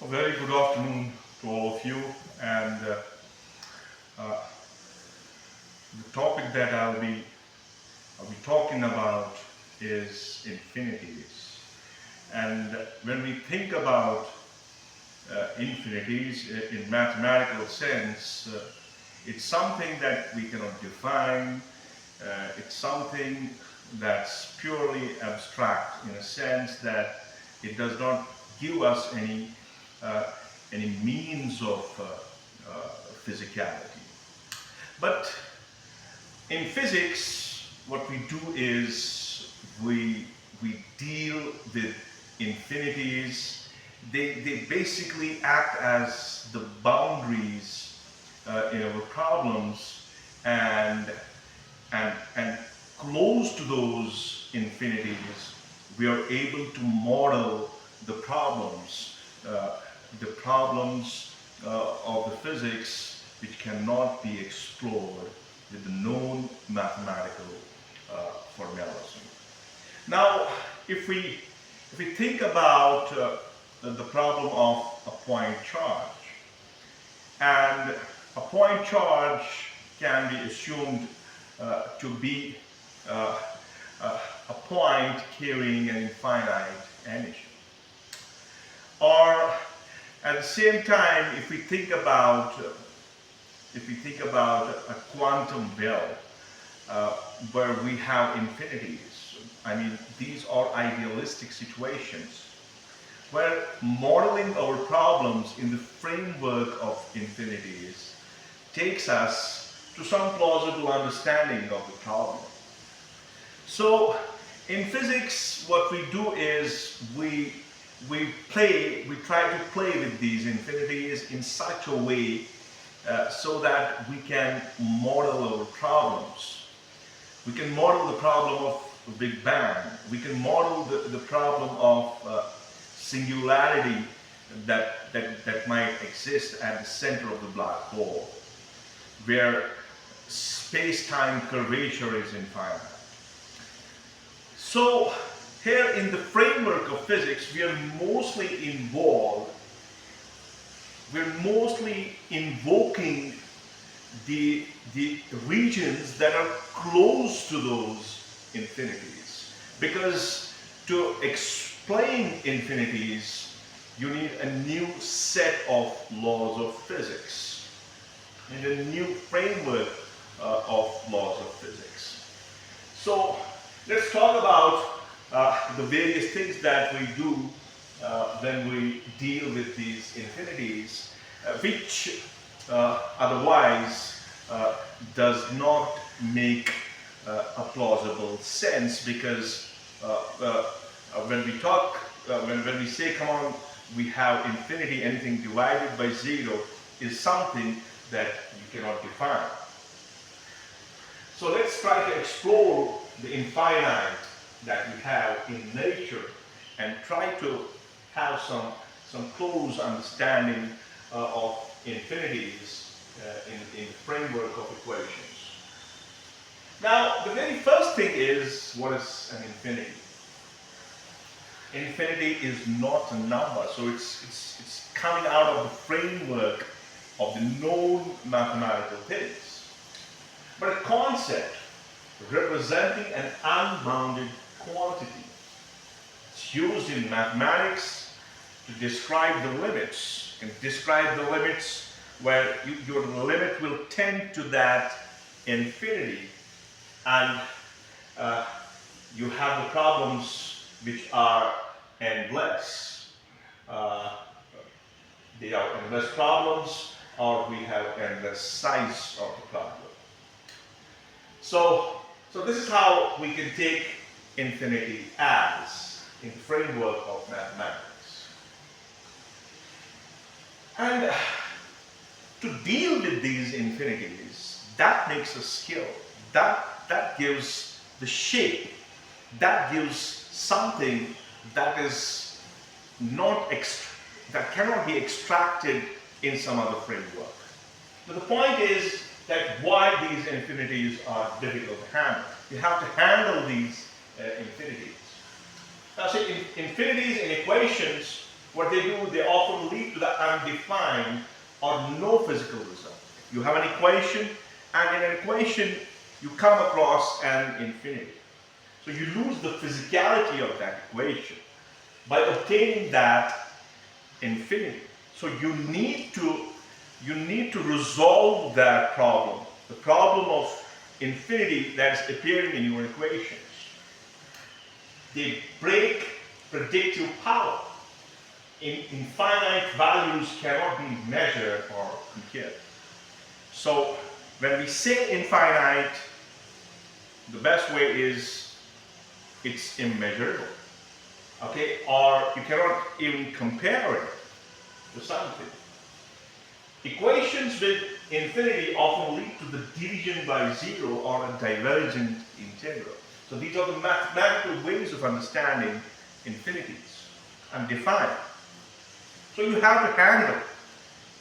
A very good afternoon to all of you, and uh, the topic that I'll be talking about is infinities. And when we think about infinities in mathematical sense, it's something that we cannot define. It's something that's purely abstract in a sense that it does not give us uh, any means of physicality. But in physics, what we do is we deal with infinities. They basically act as the boundaries in our problems, and and close to those infinities, we are able to model the problems, uh, of the physics which cannot be explored with the known mathematical formulas. Now, if we think about the problem of a point charge, and a point charge can be assumed to be uh, a point carrying an infinite energy. Or at the same time, if we think about a quantum bell where we have infinities, I mean, these are idealistic situations where modeling our problems in the framework of infinities takes us to some plausible understanding of the problem. So in physics, what we do is we try to play with these infinities in such a way so that we can model our problems. We can model the problem of Big Bang. We can model the problem of singularity that might exist at the center of the black hole, where space-time curvature is infinite. So here in the framework of physics, we're mostly invoking the regions that are close to those infinities. Because to explain infinities, you need a new set of laws of physics and a new framework of laws of physics. So let's talk about the various things that we do when we deal with these infinities, which otherwise does not make a plausible sense, because when we say, come on, we have infinity, anything divided by zero is something that you cannot define. So let's try to explore the infinite that we have in nature and try to have some close understanding of infinities in the framework of equations. Now, the very first thing is, what is an infinity? Infinity is not a number, so it's coming out of the framework of the known mathematical things, but a concept representing an unbounded quantity. It's used in mathematics to describe the limits, and describe the limits where your limit will tend to that infinity, and you have the problems which are endless. They are endless problems, or we have endless size of the problem. So this is how we can take infinity as in the framework of mathematics. And to deal with these infinities, that makes a skill. That gives the shape. That gives something that is that cannot be extracted in some other framework. But the point is that why these infinities are difficult to handle. You have to handle these infinities. Now, see, infinities in equations what they do, they often lead to the undefined or no physical result. You have an equation, and in an equation, you come across an infinity. So you lose the physicality of that equation by obtaining that infinity. So you need to resolve that problem, the problem of infinity that is appearing in your equations. They break predictive power. Infinite values cannot be measured or compared. So when we say infinite, the best way is it's immeasurable. Okay? Or you cannot even compare it to something. Equations with infinity often lead to the division by zero or a divergent integral. So these are the mathematical ways of understanding infinities and defining. So you have to handle.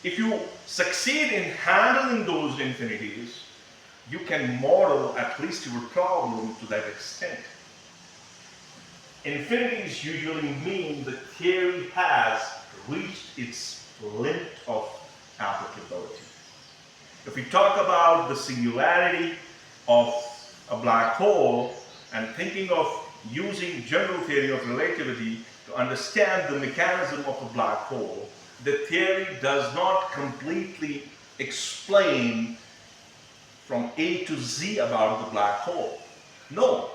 If you succeed in handling those infinities, you can model at least your problem to that extent. Infinities usually mean the theory has reached its limit of applicability. If we talk about the singularity of a black hole and thinking of using general theory of relativity to understand the mechanism of a black hole, the theory does not completely explain from A to Z about the black hole. No,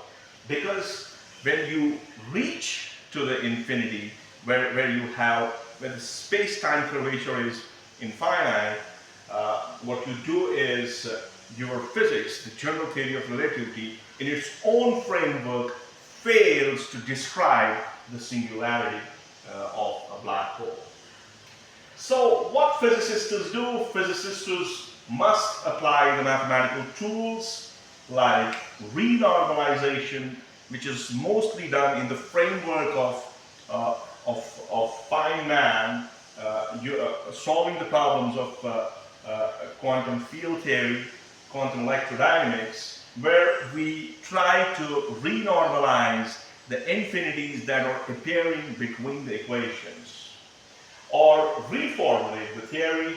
because when you reach to the infinity, where the space-time curvature is infinite, what you do is your physics, the general theory of relativity, in its own framework, fails to describe the singularity of a black hole. So what physicists do? Physicists must apply the mathematical tools like renormalization, which is mostly done in the framework of Feynman, solving the problems of quantum field theory, quantum electrodynamics, where we try to renormalize the infinities that are appearing between the equations, or reformulate the theory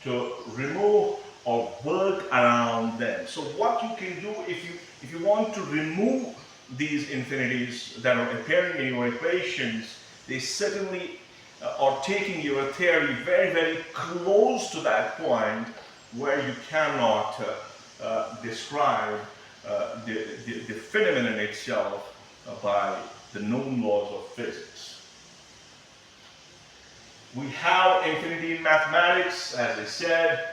to remove or work around them. So what you can do if you want to remove these infinities that are appearing in your equations, they certainly are taking your theory very, very close to that point where you cannot describe the phenomenon itself by the known laws of physics. We have infinity in mathematics, as I said.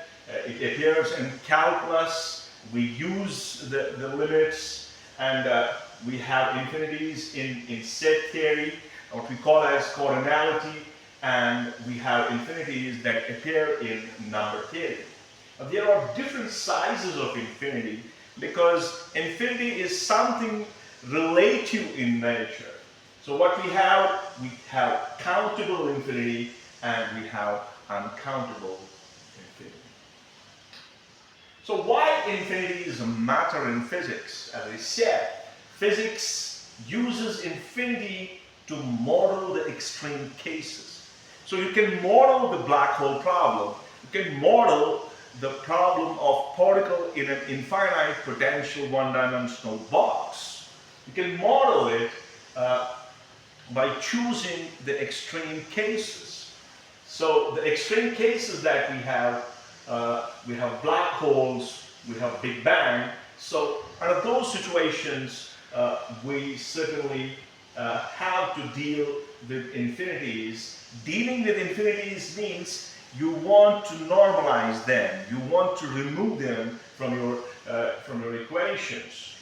It appears in calculus. We use the limits, and we have infinities in set theory, what we call as cardinality, and we have infinities that appear in number theory. There are different sizes of infinity because infinity is something relative in nature. So what we have countable infinity and we have uncountable infinity. So why infinity is a matter in physics? As I said, physics uses infinity to model the extreme cases. So you can model the black hole problem, you can model the problem of particle in an infinite potential one-dimensional box. You can model it by choosing the extreme cases. So the extreme cases that we have black holes, we have Big Bang. So under those situations, we certainly have to deal with infinities. Dealing with infinities means you want to normalize them. You want to remove them from your equations.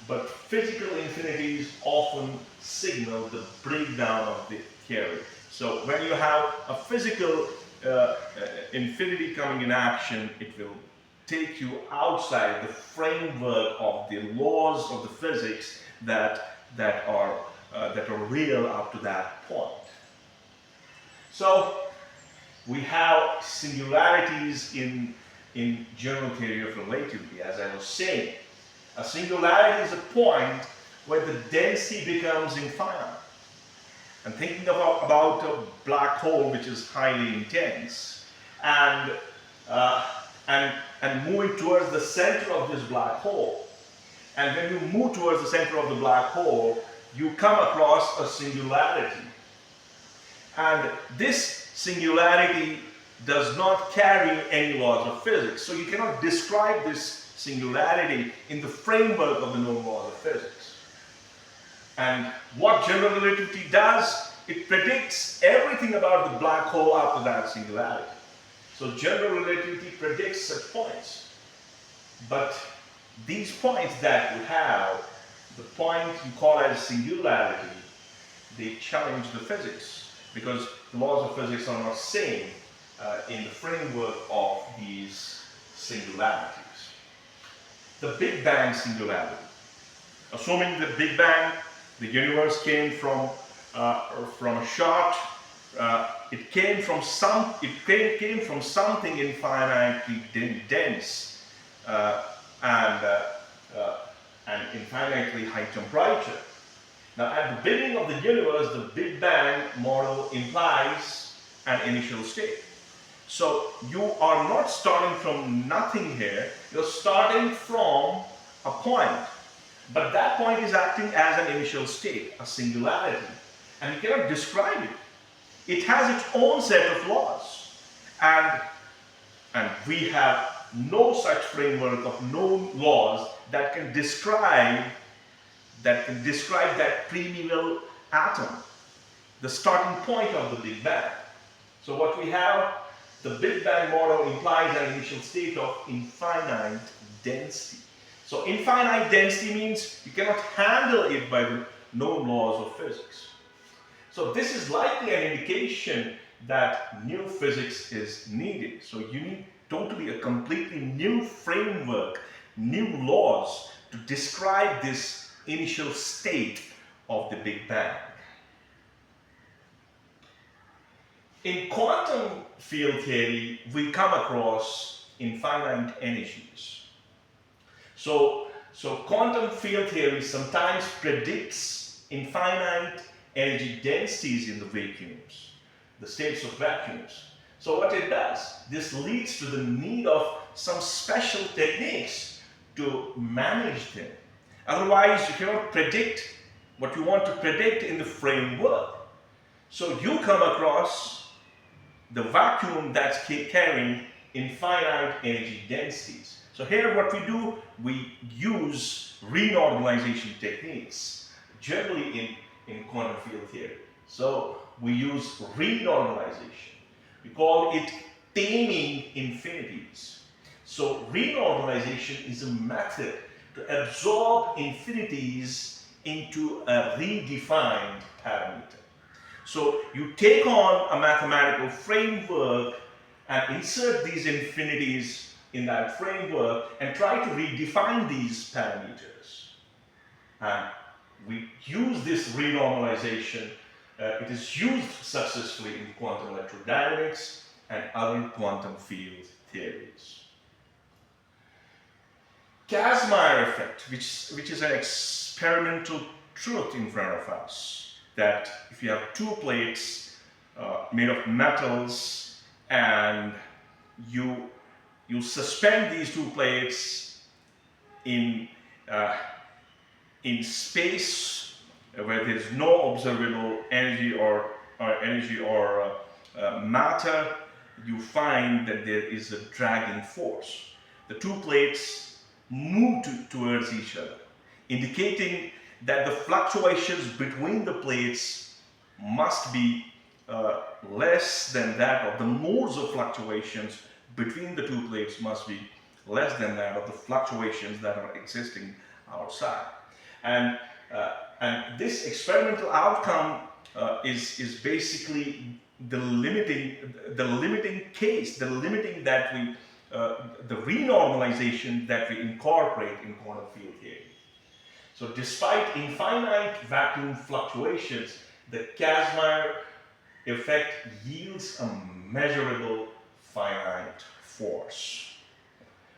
But physical infinities often signal the breakdown of the theory. So when you have a physical infinity coming in action, it will take you outside the framework of the laws of the physics that are real up to that point. So we have singularities in general theory of relativity, as I was saying. A singularity is a point where the density becomes infinite. and thinking about a black hole which is highly intense, and, uh, and moving towards the center of this black hole. And when you move towards the center of the black hole, you come across a singularity. And this singularity does not carry any laws of physics. So you cannot describe this singularity in the framework of the known laws of physics. And what general relativity does, it predicts everything about the black hole after that singularity. So general relativity predicts such points. But these points that you have, the point you call as singularity, they challenge the physics, because the laws of physics are not same in the framework of these singularities. The Big Bang singularity. Assuming the Big Bang, the universe came from a shot. It came from something infinitely dense and infinitely high temperature. Now, at the beginning of the universe, the Big Bang model implies an initial state. So you are not starting from nothing here, you're starting from a point. But that point is acting as an initial state, a singularity, and you cannot describe it. It has its own set of laws, and we have no such framework of known laws that can describe that primeval atom, the starting point of the Big Bang. So what we have, the Big Bang model implies an initial state of infinite density. So infinite density means you cannot handle it by the known laws of physics. So this is likely an indication that new physics is needed. So you need totally a completely new framework, new laws to describe this initial state of the Big Bang. In quantum field theory, we come across infinite energies. So quantum field theory sometimes predicts infinite energy densities in the vacuums, the states of vacuums. So what it does, this leads to the need of some special techniques to manage them. Otherwise, you cannot predict what you want to predict in the framework. So you come across the vacuum that's carrying infinite energy densities. So here what we do, we use renormalization techniques, generally in quantum field theory. So we use renormalization. We call it taming infinities. So renormalization is a method to absorb infinities into a redefined parameter. So you take on a mathematical framework and insert these infinities in that framework and try to redefine these parameters. And we use this renormalization. It is used successfully in quantum electrodynamics and other quantum field theories. Casimir effect, which is an experimental truth in front of us, that if you have two plates made of metals and you suspend these two plates in space where there is no observable energy or matter, you find that there is a dragging force. The two plates move towards each other, indicating that the fluctuations between the plates must be less than that of the modes of fluctuations between the two plates must be less than that of the fluctuations that are existing outside. And this experimental outcome is basically the limiting case, the renormalization that we incorporate in quantum field theory. So despite infinite vacuum fluctuations, the Casimir effect yields a measurable finite force.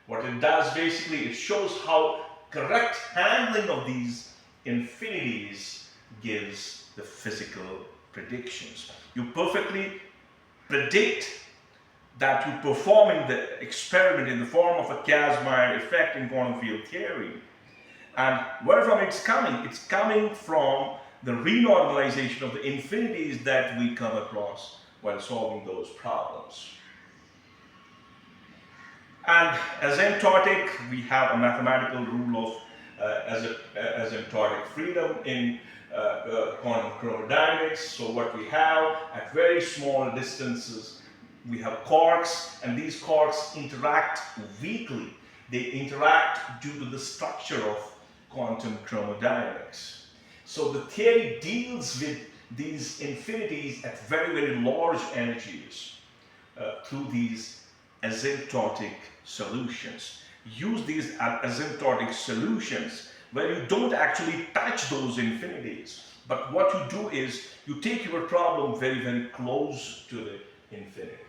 What it does basically, it shows how correct handling of these infinities gives the physical predictions. You perfectly predict that you're performing the experiment in the form of a Casimir effect in quantum field theory. And where from it's coming? It's coming from the renormalization of the infinities that we come across while solving those problems. And asymptotic, we have a mathematical rule of asymptotic freedom in quantum chromodynamics. So what we have at very small distances, we have quarks, and these quarks interact weakly. They interact due to the structure of quantum chromodynamics. So the theory deals with these infinities at very, very large energies through these asymptotic solutions. Use these asymptotic solutions where you don't actually touch those infinities, but what you do is you take your problem very, very close to the infinity.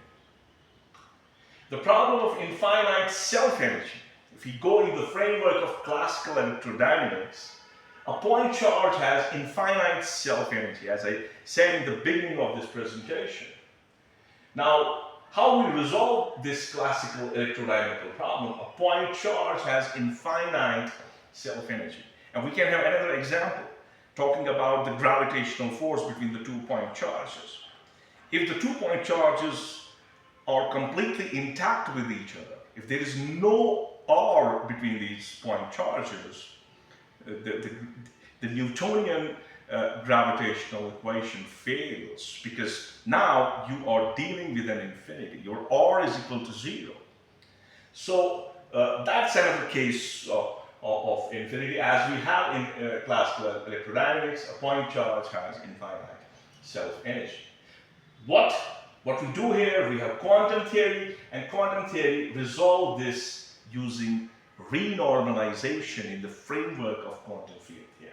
The problem of infinite self-energy. If you go in the framework of classical electrodynamics, a point charge has infinite self-energy, as I said in the beginning of this presentation. Now, how we resolve this classical electrodynamical problem? A point charge has infinite self-energy. And we can have another example, talking about the gravitational force between the 2 point charges. If the 2 point charges are completely intact with each other, if there is no R between these point charges, the Newtonian gravitational equation fails, because now you are dealing with an infinity. Your R is equal to 0. So that's another case of infinity. As we have in classical electrodynamics, a point charge has infinite self-energy. What we do here, we have quantum theory, and quantum theory resolve this using renormalization in the framework of quantum field theory.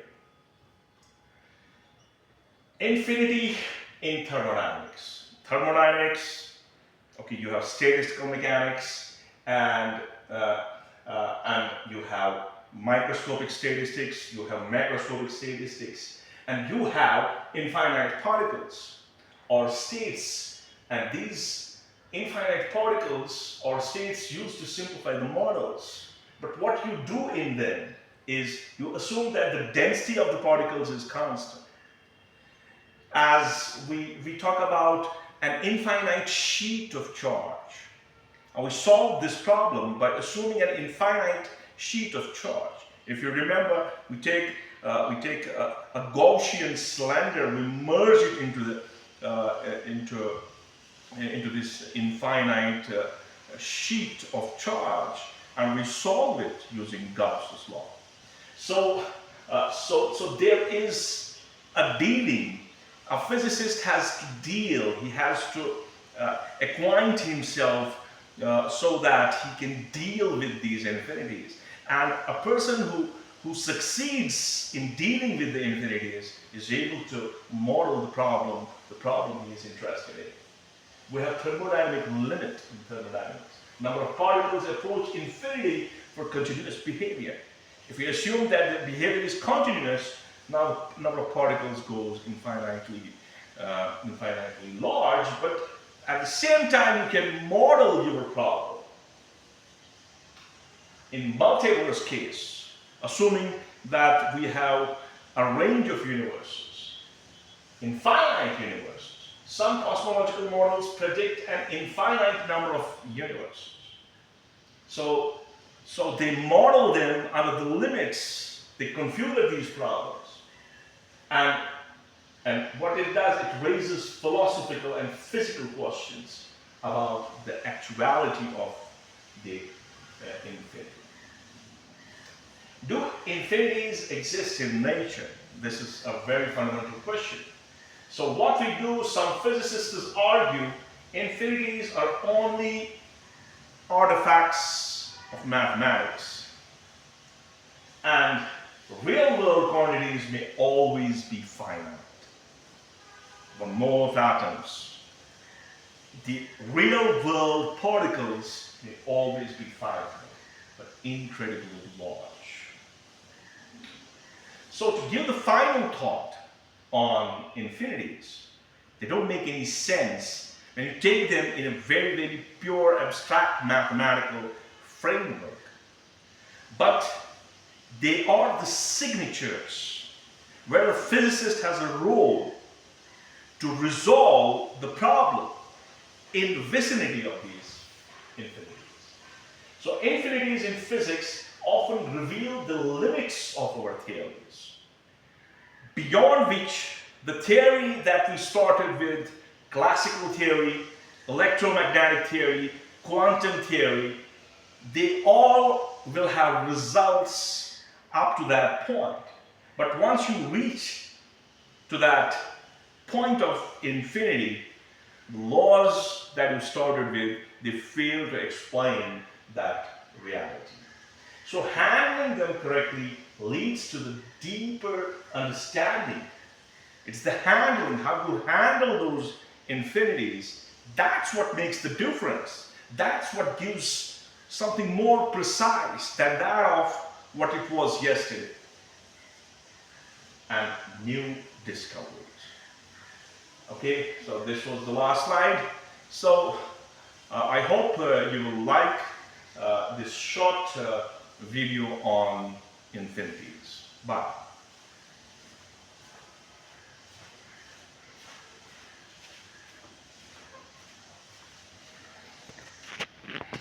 Infinity in thermodynamics. Thermodynamics, okay, you have statistical mechanics, and you have microscopic statistics, you have macroscopic statistics, and you have infinite particles or states. And these infinite particles or states used to simplify the models. But what you do in them is you assume that the density of the particles is constant. As we talk about an infinite sheet of charge. And we solve this problem by assuming an infinite sheet of charge. If you remember, we take a Gaussian cylinder, we merge it into this infinite sheet of charge, and we solve it using Gauss's law. So there is a dealing. A physicist has to deal. He has to acquaint himself so that he can deal with these infinities. And a person who succeeds in dealing with the infinities is able to model the problem he is interested in. We have thermodynamic limit in thermodynamics. Number of particles approach infinity for continuous behavior. If we assume that the behavior is continuous, now number of particles goes infinitely large, but at the same time you can model your problem. In multiverse case, assuming that we have a range of universes, infinite universes, some cosmological models predict an infinite number of universes. So they model them under the limits, they configure these problems. And what it does, it raises philosophical and physical questions about the actuality of the infinity. Do infinities exist in nature? This is a very fundamental question. So what we do, some physicists argue, infinities are only artifacts of mathematics. And real-world quantities may always be finite. One more of atoms. The real-world particles may always be finite, but incredibly large. So to give the final thought on infinities, They don't make any sense when you take them in a very, very pure, abstract mathematical framework. But they are the signatures where a physicist has a role to resolve the problem in the vicinity of these infinities. So infinities in physics often reveal the limits of our theories, beyond which the theory that we started with, classical theory, electromagnetic theory, quantum theory, they all will have results up to that point. But once you reach to that point of infinity, the laws that you started with, they fail to explain that reality. So handling them correctly leads to the deeper understanding. It's the handling, how you handle those infinities, that's what makes the difference. That's what gives something more precise than that of what it was yesterday. And new discoveries. Okay, so this was the last slide. So I hope you will like this short video on infinities. Bye.